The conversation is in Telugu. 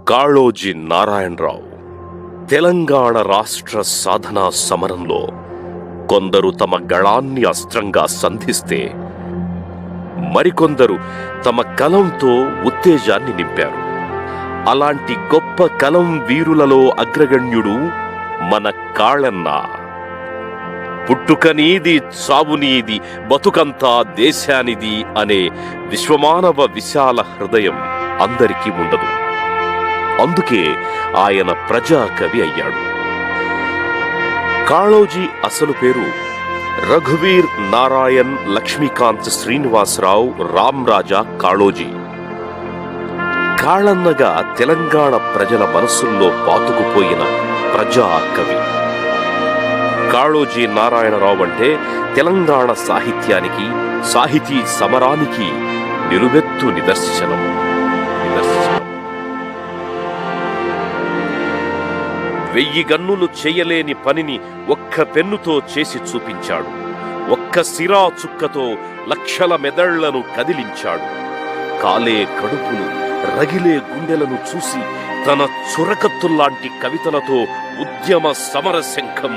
కాళోజీ నారాయణరావు తెలంగాణ రాష్ట్ర సాధనా సమరంలో కొందరు తమ గళాన్ని అస్త్రంగా సంధిస్తే మరికొందరు తమ కలంతో ఉత్తేజాన్ని నింపారు. అలాంటి గొప్ప కలం వీరులలో అగ్రగణ్యుడు మన కాళన్న. పుట్టుకనీది చావునీది బతుకంతా దేశానిది అనే విశ్వమానవ విశాల హృదయం అందరికీ ఉండదు. అందుకే ఆయన ప్రజాకవి అయ్యాడు. కాళోజీ అసలు పేరు రఘువీర్ నారాయణ్ లక్ష్మీకాంత్ శ్రీనివాసరావు రామ్రాజా కాళోజీ. కాళన్నగా తెలంగాణ ప్రజల మనస్సుల్లో పాతుకుపోయిన ప్రజాకవి. కాళోజీ నారాయణరావు అంటే తెలంగాణ సాహిత్యానికి, సాహితీ సమరానికి నిలువెత్తు నిదర్శనం. వెయ్యి గన్నులు చేయలేని పనిని ఒక్క పెన్నుతో చేసి చూపించాడు. ఒక్క సిరా చుక్కతో లక్షల మెదళ్లను కదిలించాడు. కాలే కడుపులు, రగిలే గుండెలను చూసి తన చురకత్తుల్లాంటి కవితలతో ఉద్యమ సమర శంఖం